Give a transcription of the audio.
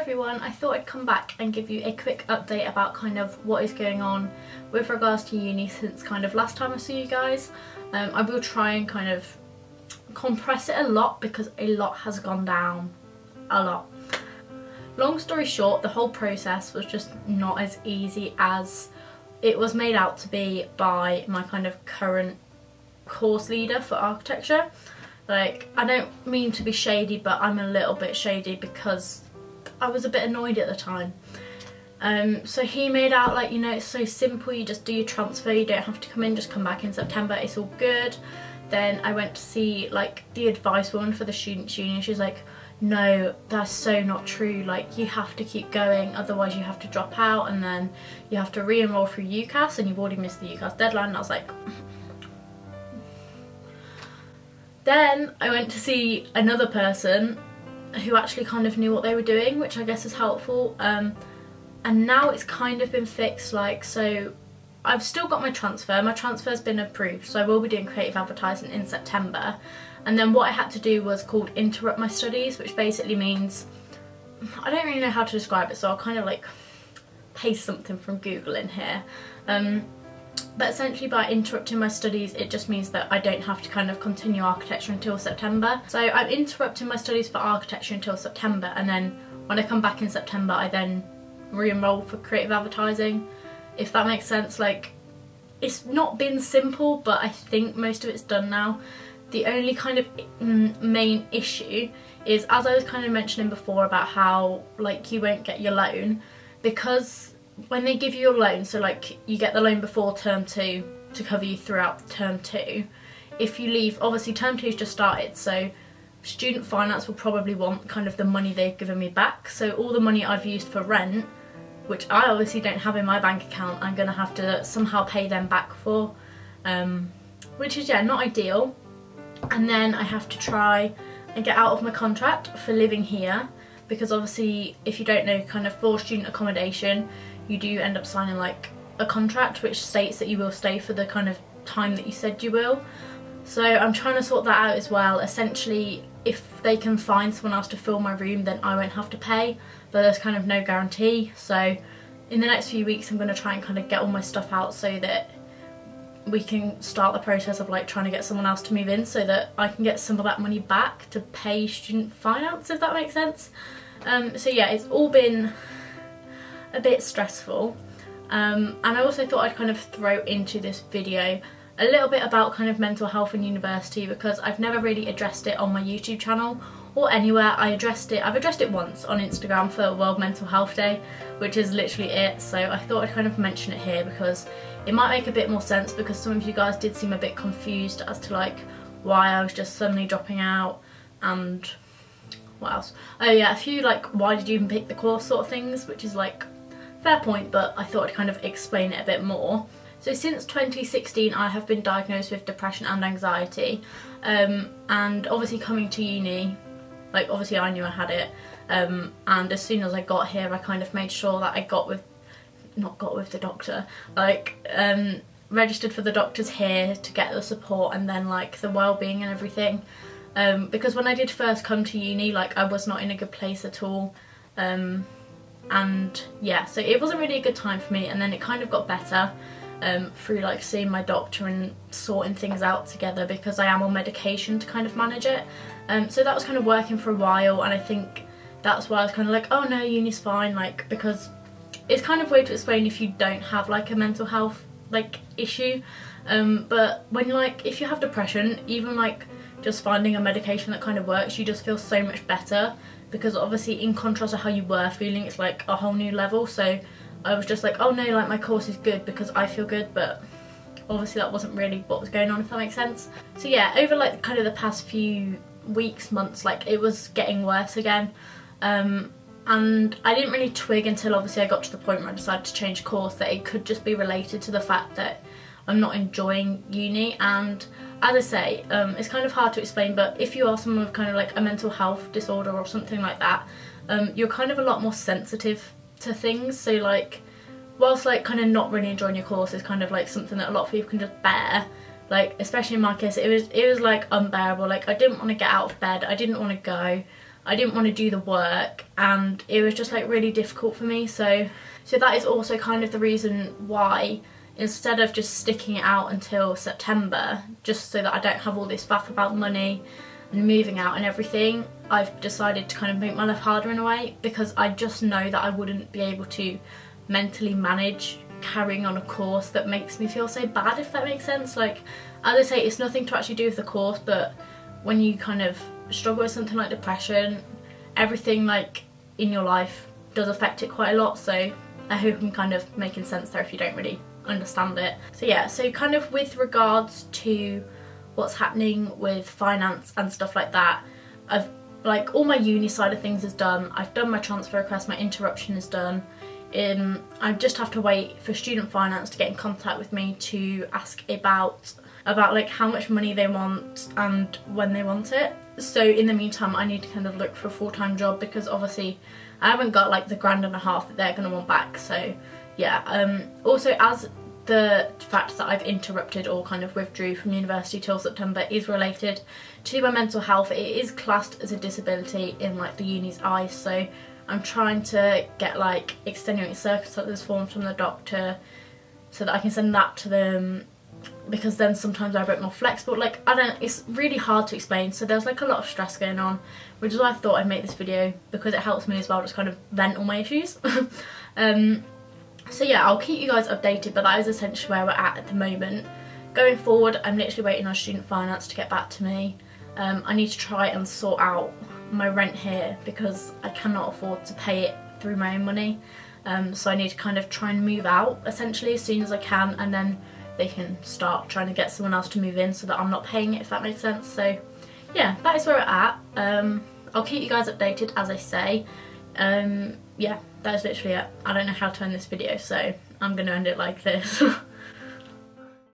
everyone, I thought I'd come back and give you a quick update about kind of what is going on with regards to uni since kind of last time I saw you guys. I will try and kind of compress it a lot because a lot has gone down, a lot. Long story short, the whole process was just not as easy as it was made out to be by my kind of current course leader for architecture. Like, I don't mean to be shady, but I'm a little bit shady because I was a bit annoyed at the time. So he made out like, you know, it's so simple, you just do your transfer, you don't have to come in, just come back in September, it's all good. Then I went to see like the advice woman for the students' union. She's like, no, that's so not true, like you have to keep going, otherwise you have to drop out and then you have to re-enroll through UCAS and you've already missed the UCAS deadline. And I was like, then I went to see another person who actually kind of knew what they were doing, which I guess is helpful, and now it's kind of been fixed. Like, so I've still got my transfer's been approved, so I will be doing creative advertising in September. And then what I had to do was called interrupt my studies, which basically means, I don't really know how to describe it, so I'll kind of like paste something from Google in here. But essentially by interrupting my studies, it just means that I don't have to kind of continue architecture until September. So I'm interrupting my studies for architecture until September, and then when I come back in September I then re-enroll for creative advertising, if that makes sense. Like, it's not been simple, but I think most of it's done now. The only kind of main issue is, as I was kind of mentioning before about how like you won't get your loan, because when they give you your loan, so like you get the loan before term 2 to cover you throughout term 2, if you leave, obviously term 2's just started, so student finance will probably want kind of the money they've given me back. So all the money I've used for rent, which I obviously don't have in my bank account, I'm gonna have to somehow pay them back for, which is, yeah, not ideal. And then I have to try and get out of my contract for living here, because obviously if you don't know, kind of for student accommodation you do end up signing like a contract which states that you will stay for the kind of time that you said you will. So I'm trying to sort that out as well. Essentially, if they can find someone else to fill my room, then I won't have to pay, but there's kind of no guarantee. So in the next few weeks I'm going to try and kind of get all my stuff out so that we can start the process of like trying to get someone else to move in, so that I can get some of that money back to pay student finance, if that makes sense. So yeah, it's all been a bit stressful, and I also thought I'd kind of throw into this video a little bit about kind of mental health in university, because I've never really addressed it on my YouTube channel or anywhere. I've addressed it once on Instagram for World Mental Health Day, which is literally it. So I thought I'd kind of mention it here because it might make a bit more sense, because some of you guys did seem a bit confused as to like why I was just suddenly dropping out, and what else? Oh yeah, a few like why did you even pick the course sort of things, which is like fair point, but I thought I'd kind of explain it a bit more. So since 2016 I have been diagnosed with depression and anxiety, and obviously coming to uni, like obviously I knew I had it, and as soon as I got here I kind of made sure that I not got with the doctor, like registered for the doctors here to get the support and then like the well-being and everything, because when I did first come to uni, like I was not in a good place at all, and yeah, so it wasn't really a good time for me. And then it kind of got better through like seeing my doctor and sorting things out together, because I am on medication to kind of manage it, so that was kind of working for a while. And I think that's why I was kind of like, oh no, uni's fine, like, because it's kind of weird to explain if you don't have like a mental health like issue, but when like if you have depression, even like just finding a medication that kind of works, you just feel so much better, because obviously in contrast to how you were feeling, it's like a whole new level. So I was just like, oh no, like my course is good because I feel good, but obviously that wasn't really what was going on, if that makes sense. So yeah, over like kind of the past few weeks, months, like it was getting worse again, and I didn't really twig until obviously I got to the point where I decided to change course that it could just be related to the fact that I'm not enjoying uni. And as I say, it's kind of hard to explain, but if you are someone with kind of like a mental health disorder or something like that, you're kind of a lot more sensitive to things. So like, whilst like kind of not really enjoying your course is kind of like something that a lot of people can just bear, like especially in my case, it was like unbearable. Like I didn't want to get out of bed, I didn't want to go, I didn't want to do the work, and it was just like really difficult for me. So that is also kind of the reason why, instead of just sticking it out until September, just so that I don't have all this faff about money and moving out and everything, I've decided to kind of make my life harder in a way, because I just know that I wouldn't be able to mentally manage carrying on a course that makes me feel so bad, if that makes sense. Like, as I say, it's nothing to actually do with the course, but when you kind of struggle with something like depression, everything like in your life does affect it quite a lot. So I hope I'm kind of making sense there if you don't really understand it. So yeah, so kind of with regards to what's happening with finance and stuff like that, I've like all my uni side of things is done. I've done my transfer request, my interruption is done. I just have to wait for student finance to get in contact with me to ask about like how much money they want and when they want it. So in the meantime, I need to kind of look for a full-time job, because obviously I haven't got like the £1.5 that they're going to want back. So yeah, also as the fact that I've interrupted or kind of withdrew from university till September is related to my mental health, it is classed as a disability in like the uni's eyes. So I'm trying to get like extenuating circumstances forms from the doctor so that I can send that to them, because then sometimes I'm a bit more flexible. Like, I don't, it's really hard to explain. So there's like a lot of stress going on, which is why I thought I'd make this video, because it helps me as well just kind of vent all my issues. So yeah, I'll keep you guys updated, but that is essentially where we're at the moment. Going forward, I'm literally waiting on student finance to get back to me. I need to try and sort out my rent here, because I cannot afford to pay it through my own money. So I need to kind of try and move out essentially as soon as I can, and then they can start trying to get someone else to move in so that I'm not paying it, if that makes sense. So yeah, that is where we're at. I'll keep you guys updated, as I say. Yeah, that is literally it. I don't know how to end this video, so I'm going to end it like this.